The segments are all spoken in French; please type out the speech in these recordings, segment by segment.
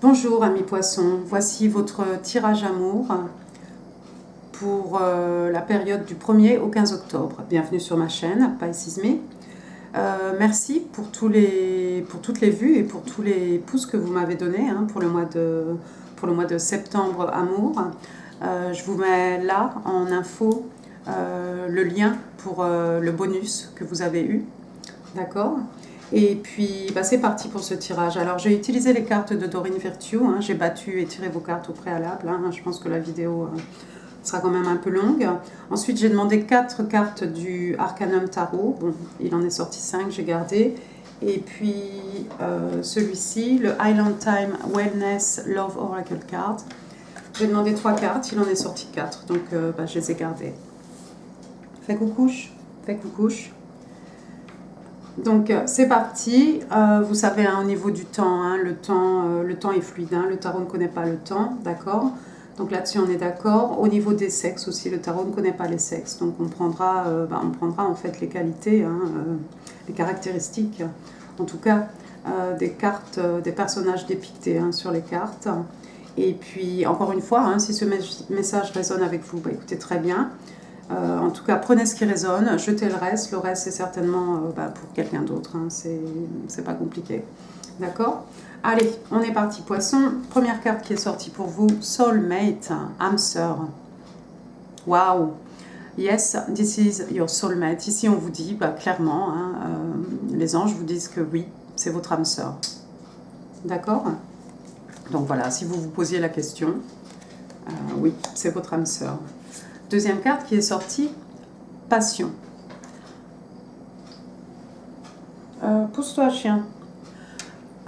Bonjour amis poissons, voici votre tirage amour pour la période du 1er au 15 octobre. Bienvenue sur ma chaîne, Pisces Me. Merci pour toutes les vues et pour tous les pouces que vous m'avez donnés pour le mois de septembre amour. Je vous mets là en info le lien pour le bonus que vous avez eu. D'accord ? Et puis, c'est parti pour ce tirage. Alors, j'ai utilisé les cartes de Dorine Virtue. J'ai battu et tiré vos cartes au préalable. Je pense que la vidéo sera quand même un peu longue. Ensuite, j'ai demandé 4 cartes du Arcanum Tarot. Bon, il en est sorti 5, j'ai gardé. Et puis, celui-ci, le Island Time Wellness Love Oracle Card. J'ai demandé 3 cartes, il en est sorti 4. Donc, je les ai gardées. Fais coucouche, fais coucouche. Donc c'est parti, vous savez au niveau du temps, le temps est fluide, le tarot ne connaît pas le temps, d'accord. Donc là-dessus on est d'accord. Au niveau des sexes aussi, le tarot ne connaît pas les sexes, donc on prendra en fait les qualités, les caractéristiques, en tout cas des cartes, des personnages dépictés sur les cartes. Et puis encore une fois, si ce message résonne avec vous, écoutez très bien. En tout cas, prenez ce qui résonne, jetez le reste c'est certainement pour quelqu'un d'autre, c'est pas compliqué. D'accord? Allez, on est parti poisson. Première carte qui est sortie pour vous, Soulmate, âme sœur. Waouh! Yes, this is your soulmate. Ici, on vous dit clairement, les anges vous disent que oui, c'est votre âme sœur. D'accord? Donc voilà, si vous vous posiez la question, oui, c'est votre âme sœur. Deuxième carte qui est sortie, Passion. Pousse-toi, chien.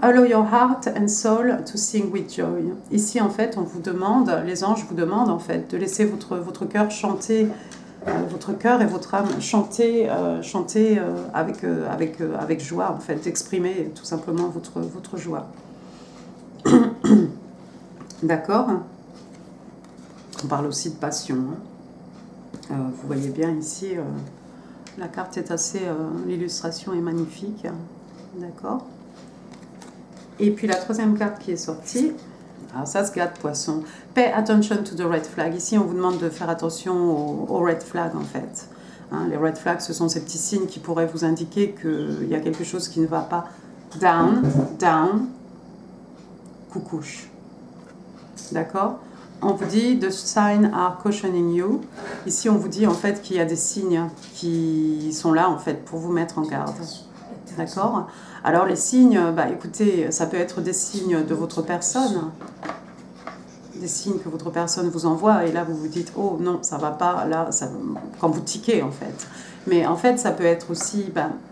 Allow your heart and soul to sing with joy. Ici, en fait, on vous demande, les anges vous demandent, en fait, de laisser votre cœur chanter, votre cœur et votre âme chanter avec joie, en fait, d'exprimer tout simplement votre joie. D'accord? On parle aussi de passion. Vous voyez bien ici, la carte est assez... l'illustration est magnifique. D'accord. Et puis la troisième carte qui est sortie, alors ça se gâte poisson. Pay attention to the red flag. Ici, on vous demande de faire attention aux red flags en fait. Les red flags, ce sont ces petits signes qui pourraient vous indiquer qu'il y a quelque chose qui ne va pas. Down, down, coucouche. D'accord? On vous dit « The signs are cautioning you ». Ici, on vous dit en fait qu'il y a des signes qui sont là en fait pour vous mettre en garde. D'accord? Alors les signes, écoutez, ça peut être des signes de votre personne, des signes que votre personne vous envoie et là vous vous dites « Oh non, ça va pas », là, quand vous tiquez en fait. Mais en fait, ça peut être aussi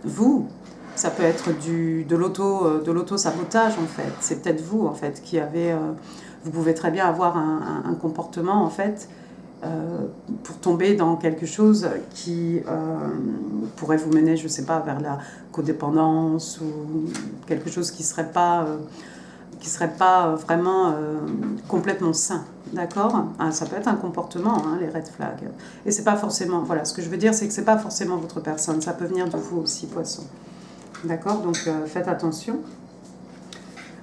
vous, ça peut être de l'auto-sabotage en fait. C'est peut-être vous en fait qui avez... vous pouvez très bien avoir un comportement, en fait, pour tomber dans quelque chose qui pourrait vous mener, je ne sais pas, vers la codépendance ou quelque chose qui ne serait pas vraiment complètement sain. D'accord? Ça peut être un comportement, les red flags. Et c'est pas forcément... Voilà, ce que je veux dire, c'est que ce n'est pas forcément votre personne. Ça peut venir de vous aussi, poisson. D'accord? Donc, faites attention.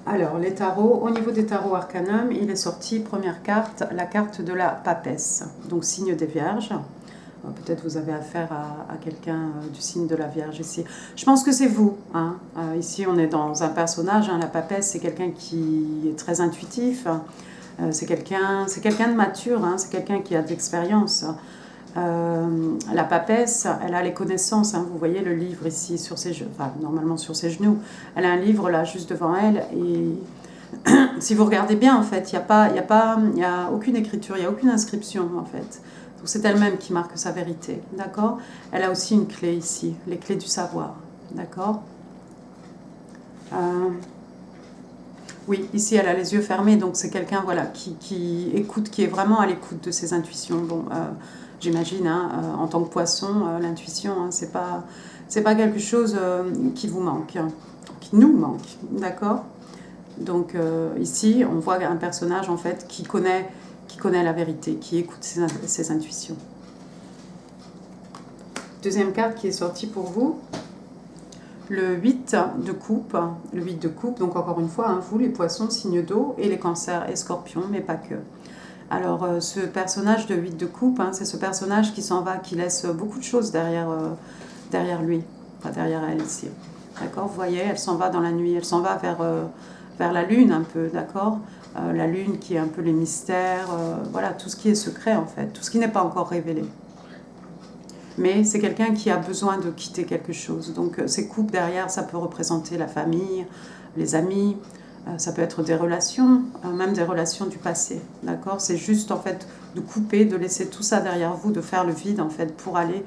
Alors, les tarots, au niveau des tarots Arcanum, il est sorti, première carte, la carte de la papesse, donc signe des vierges. Peut-être vous avez affaire à quelqu'un du signe de la Vierge ici. Je pense que c'est vous. Ici, on est dans un personnage, la papesse, c'est quelqu'un qui est très intuitif, c'est quelqu'un de mature, c'est quelqu'un qui a de l'expérience. La papesse, elle a les connaissances, vous voyez le livre ici sur ses genoux, enfin normalement sur ses genoux, elle a un livre là juste devant elle et si vous regardez bien en fait, il n'y a aucune écriture, il n'y a aucune inscription en fait, donc c'est elle-même qui marque sa vérité, d'accord. Elle a aussi une clé ici, les clés du savoir, d'accord. Oui, ici elle a les yeux fermés, donc c'est quelqu'un qui écoute, qui est vraiment à l'écoute de ses intuitions. Bon, j'imagine, en tant que poisson, l'intuition, c'est pas quelque chose qui vous manque, qui nous manque, d'accord. Donc ici, on voit un personnage en fait qui connaît la vérité, qui écoute ses intuitions. Deuxième carte qui est sortie pour vous, le 8 de coupe. Le 8 de coupe, donc encore une fois, hein, vous les poissons, signes d'eau, et les cancers et scorpions, mais pas que. Alors ce personnage de 8 de coupe, hein, c'est ce personnage qui s'en va, qui laisse beaucoup de choses derrière, derrière lui, pas derrière elle ici. D'accord, vous voyez, elle s'en va dans la nuit, elle s'en va vers la lune un peu, d'accord, la lune qui est un peu les mystères, voilà, tout ce qui est secret en fait, tout ce qui n'est pas encore révélé. Mais c'est quelqu'un qui a besoin de quitter quelque chose. Donc ces coupes derrière, ça peut représenter la famille, les amis, ça peut être des relations, même des relations du passé. D'accord, c'est juste en fait de couper, de laisser tout ça derrière vous, de faire le vide en fait pour aller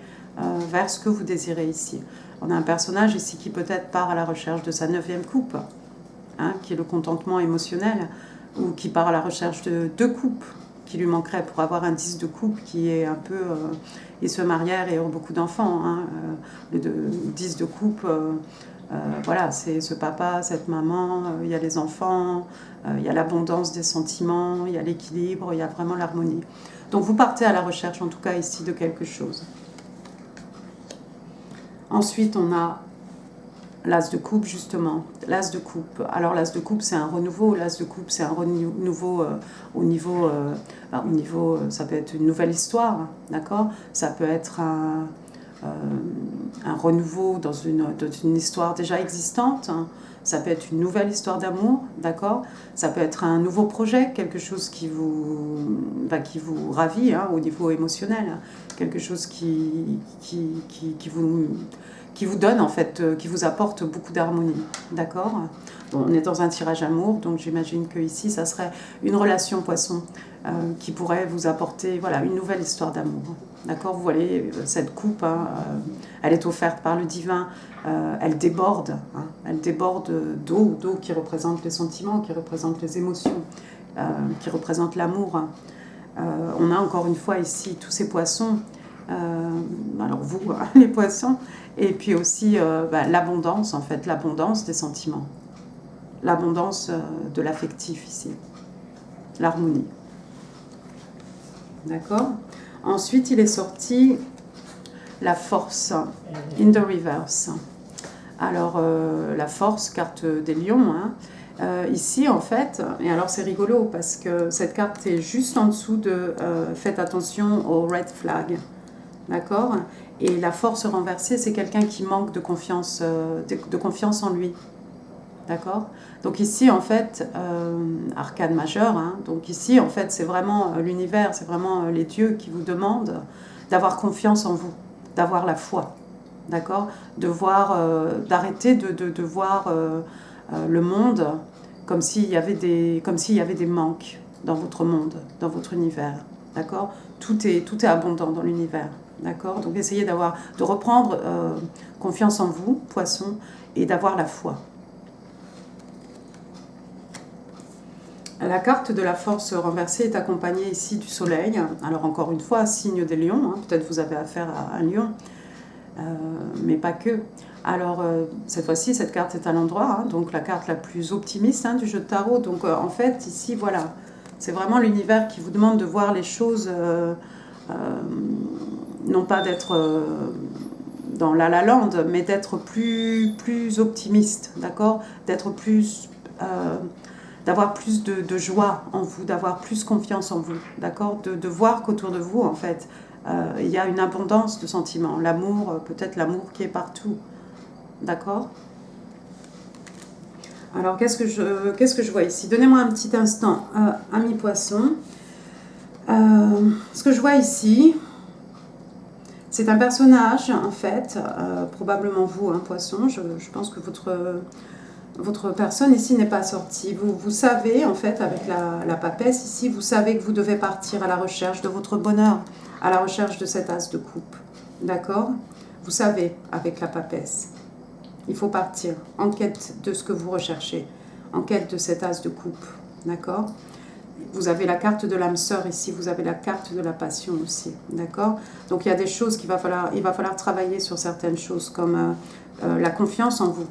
vers ce que vous désirez ici. On a un personnage ici qui peut-être part à la recherche de sa 9e coupe, hein, qui est le contentement émotionnel, ou qui part à la recherche de 2 coupes qui lui manqueraient pour avoir un 10 de coupe qui est un peu... ils se marièrent et ont beaucoup d'enfants. Hein, le 10 de coupe, voilà, c'est ce papa, cette maman, il y a les enfants, il y a l'abondance des sentiments, il y a l'équilibre, il y a vraiment l'harmonie. Donc vous partez à la recherche, en tout cas ici, de quelque chose. Ensuite, on a l'as de coupe, justement. L'as de coupe. Alors, l'as de coupe, c'est un renouveau. L'as de coupe, c'est un renouveau au niveau, ça peut être une nouvelle histoire, d'accord. Ça peut être un renouveau dans une histoire déjà existante. Hein. Ça peut être une nouvelle histoire d'amour, d'accord. Ça peut être un nouveau projet, quelque chose qui vous ravit, hein, au niveau émotionnel. Hein. Quelque chose qui vous donne en fait, qui vous apporte beaucoup d'harmonie, d'accord. Bon, on est dans un tirage amour, donc j'imagine que ici ça serait une relation poisson qui pourrait vous apporter, voilà, une nouvelle histoire d'amour, d'accord. Vous voyez cette coupe, hein, elle est offerte par le divin, elle déborde, hein, elle déborde d'eau qui représente les sentiments, qui représente les émotions, qui représente l'amour. Hein. On a encore une fois ici tous ces poissons. Alors vous, les poissons, et puis aussi l'abondance, en fait, l'abondance des sentiments, l'abondance de l'affectif ici, l'harmonie. D'accord. Ensuite, il est sorti la force, in the reverse. Alors, la force, carte des lions, hein. Ici, en fait, et alors c'est rigolo parce que cette carte est juste en dessous de faites attention au red flag. D'accord. Et la force renversée, c'est quelqu'un qui manque de confiance en lui. D'accord. Donc ici, en fait, arcane majeure, hein, donc ici, en fait, c'est vraiment l'univers, c'est vraiment les dieux qui vous demandent d'avoir confiance en vous, d'avoir la foi. D'accord. D'arrêter de voir le monde comme s'il y avait des manques dans votre monde, dans votre univers. D'accord. Tout est abondant dans l'univers. D'accord. Donc essayez de reprendre confiance en vous, poisson, et d'avoir la foi. La carte de la force renversée est accompagnée ici du soleil. Alors encore une fois, signe des lions. Hein. Peut-être vous avez affaire à un lion, mais pas que. Alors cette fois-ci, cette carte est à l'endroit, hein, donc la carte la plus optimiste, hein, du jeu de tarot. Donc en fait, ici, voilà, c'est vraiment l'univers qui vous demande de voir les choses... non pas d'être dans la la land, mais d'être plus optimiste, d'accord, d'être plus, d'avoir plus de joie en vous, d'avoir plus confiance en vous, d'accord, de voir qu'autour de vous, en fait, il y a une abondance de sentiments, l'amour, peut-être l'amour qui est partout, d'accord. Alors, qu'est-ce que je vois ici? Donnez-moi un petit instant, ami poisson. Ce que je vois ici, c'est un personnage, en fait, probablement vous, hein, poisson. Je pense que votre personne ici n'est pas sortie. Vous savez, en fait, avec la papesse ici, vous savez que vous devez partir à la recherche de votre bonheur, à la recherche de cet as de coupe. D'accord? Vous savez, avec la papesse. Il faut partir en quête de ce que vous recherchez, en quête de cet as de coupe. D'accord? Vous avez la carte de l'âme sœur ici, vous avez la carte de la passion aussi, d'accord. Donc il y a des choses il va falloir travailler sur certaines choses, comme la confiance en vous.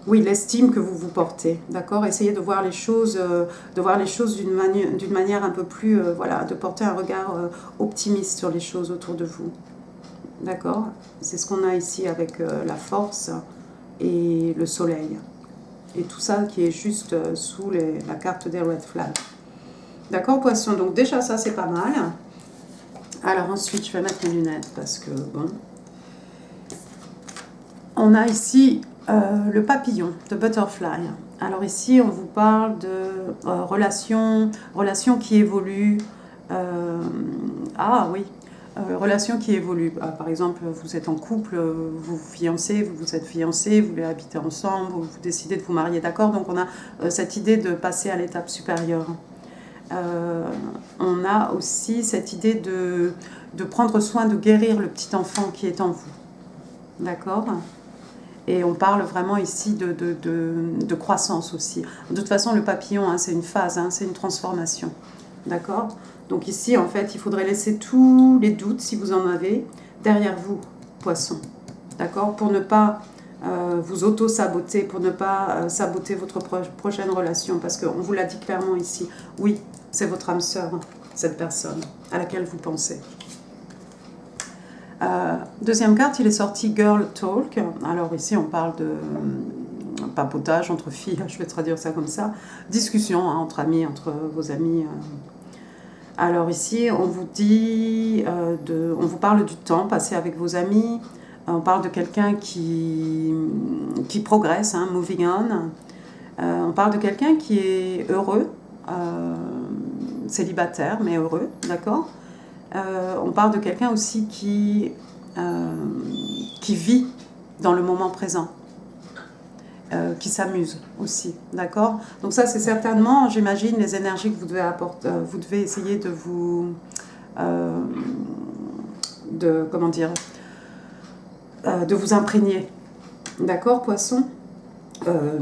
Oui, l'estime que vous vous portez, d'accord. Essayez de voir les choses, d'une manière un peu plus, voilà, de porter un regard optimiste sur les choses autour de vous, D'accord? C'est ce qu'on a ici avec la force et le soleil. Et tout ça qui est juste sous la carte des red flags. D'accord, poisson? Donc déjà ça c'est pas mal. Alors ensuite je vais mettre mes lunettes parce que bon. On a ici le papillon, the butterfly. Alors ici on vous parle de relations qui évoluent. Ah oui, relations qui évoluent. Par exemple, vous êtes en couple, vous vous fiancez, vous êtes fiancés, vous voulez habiter ensemble, vous décidez de vous marier, d'accord? Donc on a cette idée de passer à l'étape supérieure. On a aussi cette idée de prendre soin de guérir le petit enfant qui est en vous. D'accord? Et on parle vraiment ici de croissance aussi. De toute façon, le papillon, hein, c'est une phase, hein, c'est une transformation. D'accord? Donc ici, en fait, il faudrait laisser tous les doutes, si vous en avez, derrière vous, poisson. D'accord? Pour ne pas vous auto-saboter, pour ne pas saboter votre prochaine relation. Parce qu'on vous l'a dit clairement ici. Oui, c'est votre âme sœur, cette personne à laquelle vous pensez. Deuxième carte, il est sorti Girl Talk. Alors ici, on parle de papotage entre filles, je vais traduire ça comme ça. Discussion hein, entre amis, entre vos amis. Alors ici, on vous dit, on vous parle du temps passé avec vos amis. On parle de quelqu'un qui progresse, hein, moving on. On parle de quelqu'un qui est heureux, célibataire, mais heureux, d'accord? On parle de quelqu'un aussi qui vit dans le moment présent, qui s'amuse aussi, d'accord? Donc ça, c'est certainement, j'imagine, les énergies que vous devez apporter, vous devez essayer de vous... comment dire, de vous imprégner, d'accord, poisson?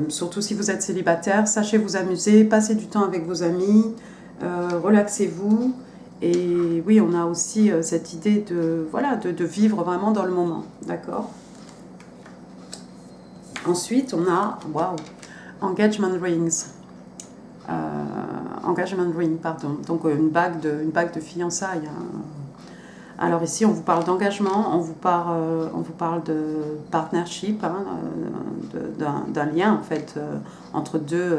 Surtout si vous êtes célibataire, sachez vous amuser, passez du temps avec vos amis, relaxez-vous. Et oui, on a aussi cette idée de vivre vraiment dans le moment, d'accord? Ensuite, on a, waouh, engagement rings. Engagement ring, pardon. Donc une bague de fiançailles. Alors ici, on vous parle d'engagement, on vous parle de partnership, hein, d'un lien en fait entre deux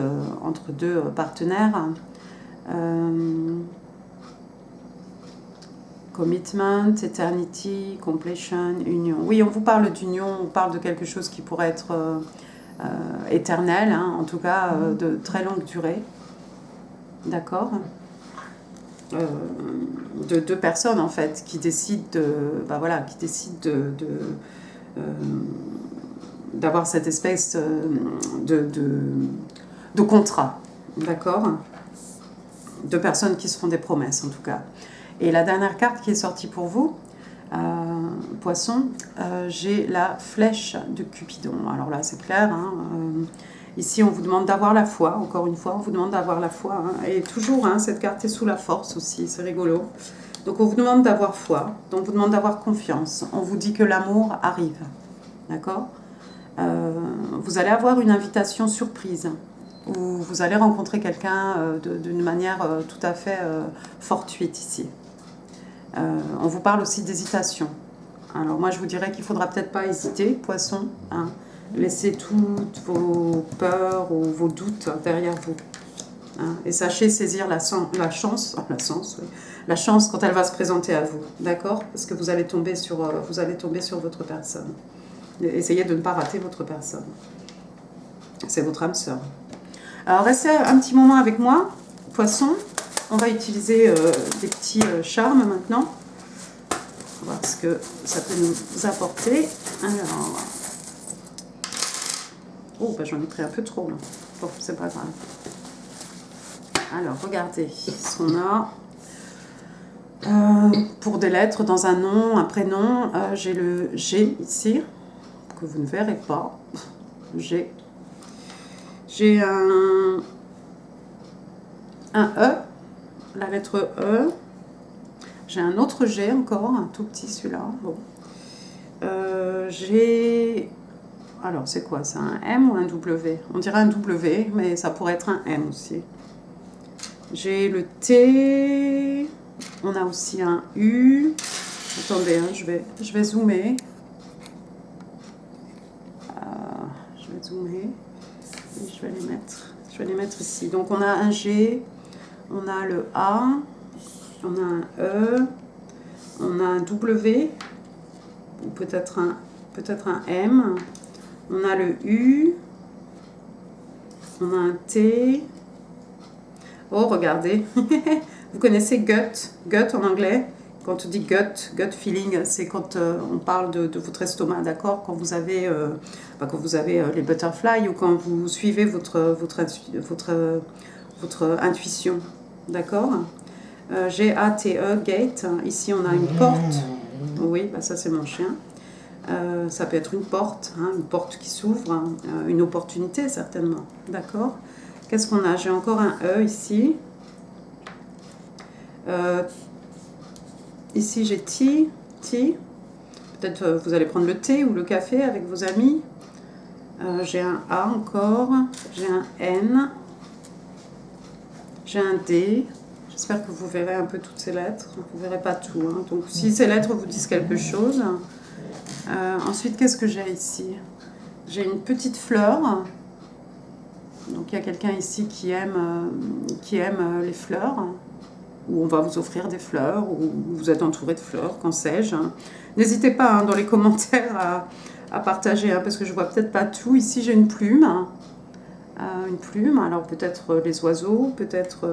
partenaires. Commitment, eternity, completion, union. Oui, on vous parle d'union, on parle de quelque chose qui pourrait être éternel, hein, en tout cas de très longue durée. D'accord? De deux personnes en fait qui décident d'avoir cette espèce de contrat. D'accord? Deux personnes qui se font des promesses en tout cas. Et la dernière carte qui est sortie pour vous, poisson, j'ai la flèche de Cupidon. Alors là, c'est clair. Hein, ici, on vous demande d'avoir la foi. Encore une fois, on vous demande d'avoir la foi. Hein, et toujours, hein, cette carte est sous la force aussi. C'est rigolo. Donc, on vous demande d'avoir foi. Donc, on vous demande d'avoir confiance. On vous dit que l'amour arrive. D'accord? Vous allez avoir une invitation surprise. Où vous allez rencontrer quelqu'un d'une manière tout à fait fortuite ici. On vous parle aussi d'hésitation. Alors moi je vous dirais qu'il ne faudra peut-être pas hésiter, poisson. Hein. Laissez toutes vos peurs ou vos doutes derrière vous. Hein. Et sachez saisir la chance quand elle va se présenter à vous. D'accord? Parce que vous allez tomber sur votre personne. Essayez de ne pas rater votre personne. C'est votre âme sœur. Alors restez un petit moment avec moi, poisson. On va utiliser des petits charmes maintenant. On va voir ce que ça peut nous apporter. Alors, oh, bah, j'en ai pris un peu trop là. Bon, c'est pas grave. Alors, regardez ce qu'on a. Pour des lettres dans un nom, un prénom, j'ai le G ici, que vous ne verrez pas. G. J'ai un E. La lettre E, j'ai un autre G encore, un tout petit celui-là. Bon. J'ai... Alors, c'est quoi? C'est un M ou un W? On dirait un W, mais ça pourrait être un M aussi. J'ai le T, on a aussi un U, Attendez, hein, je vais zoomer. Je vais zoomer. Et je vais les mettre ici. Donc on a un G, on a le A, on a un E, on a un W, ou peut-être un M, on a le U, on a un T. Oh, regardez, vous connaissez gut, gut en anglais. Quand on dit gut feeling, c'est quand on parle de votre estomac, d'accord? Quand vous avez, les butterflies ou quand vous suivez votre intuition, d'accord? G-A-T-E, gate. Ici, on a une porte. Oui, bah ça, c'est mon chien. Ça peut être une porte qui s'ouvre, hein, une opportunité, certainement, d'accord? Qu'est-ce qu'on a? J'ai encore un E ici. Ici, j'ai tea. Peut-être vous allez prendre le thé ou le café avec vos amis. J'ai un A encore. J'ai un N. J'ai un D. J'espère que vous verrez un peu toutes ces lettres. Vous ne verrez pas tout, hein. Donc, si ces lettres vous disent quelque chose. Ensuite, qu'est-ce que j'ai ici? J'ai une petite fleur. Donc, il y a quelqu'un ici qui aime les fleurs. Ou on va vous offrir des fleurs, ou vous êtes entouré de fleurs, qu'en sais-je. N'hésitez pas, hein, dans les commentaires à partager, hein, parce que je vois peut-être pas tout. Ici, j'ai une plume. Alors peut-être les oiseaux, peut-être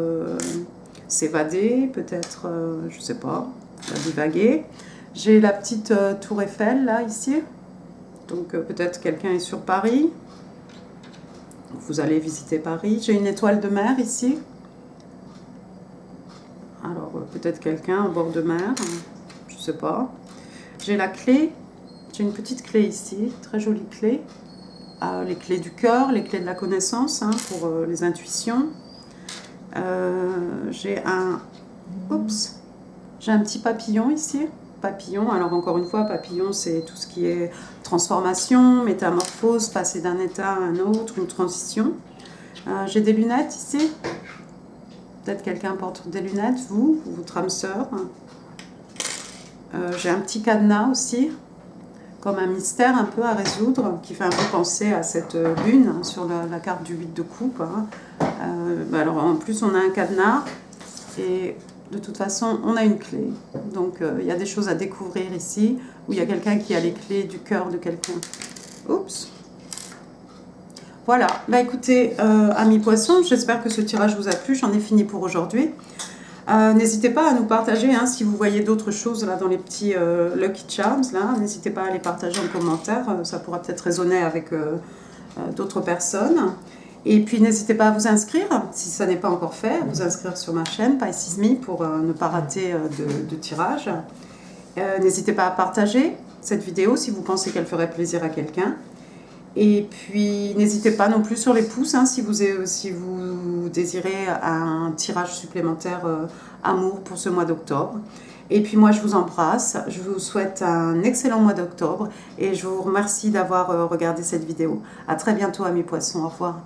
s'évader, peut-être, je sais pas, divaguer. J'ai la petite tour Eiffel, là, ici. Donc peut-être quelqu'un est sur Paris. Vous allez visiter Paris. J'ai une étoile de mer, ici. Alors, peut-être quelqu'un au bord de mer, je ne sais pas. J'ai la clé, j'ai une petite clé ici, très jolie clé. Les clés du cœur, les clés de la connaissance, hein, pour les intuitions. J'ai un petit papillon ici. Papillon, alors encore une fois, papillon, c'est tout ce qui est transformation, métamorphose, passer d'un état à un autre, une transition. J'ai des lunettes ici. Peut-être quelqu'un porte des lunettes, vous ou votre âme sœur. J'ai un petit cadenas aussi, comme un mystère un peu à résoudre, qui fait un peu penser à cette lune, hein, sur la carte du 8 de coupe. Hein. Alors en plus, on a un cadenas et de toute façon, on a une clé. Donc il y a des choses à découvrir ici, où il y a quelqu'un qui a les clés du cœur de quelqu'un. Oups! Voilà, bah écoutez, amis poissons, j'espère que ce tirage vous a plu, j'en ai fini pour aujourd'hui. N'hésitez pas à nous partager, hein, si vous voyez d'autres choses là dans les petits Lucky Charms, là, n'hésitez pas à les partager en commentaire, ça pourra peut-être résonner avec d'autres personnes. Et puis n'hésitez pas à vous inscrire, si ça n'est pas encore fait, à vous inscrire sur ma chaîne Pisces Me pour ne pas rater de tirage. N'hésitez pas à partager cette vidéo si vous pensez qu'elle ferait plaisir à quelqu'un. Et puis, n'hésitez pas non plus sur les pouces, hein, si vous désirez un tirage supplémentaire amour pour ce mois d'octobre. Et puis moi, je vous embrasse, je vous souhaite un excellent mois d'octobre et je vous remercie d'avoir regardé cette vidéo. À très bientôt, amis poissons, au revoir.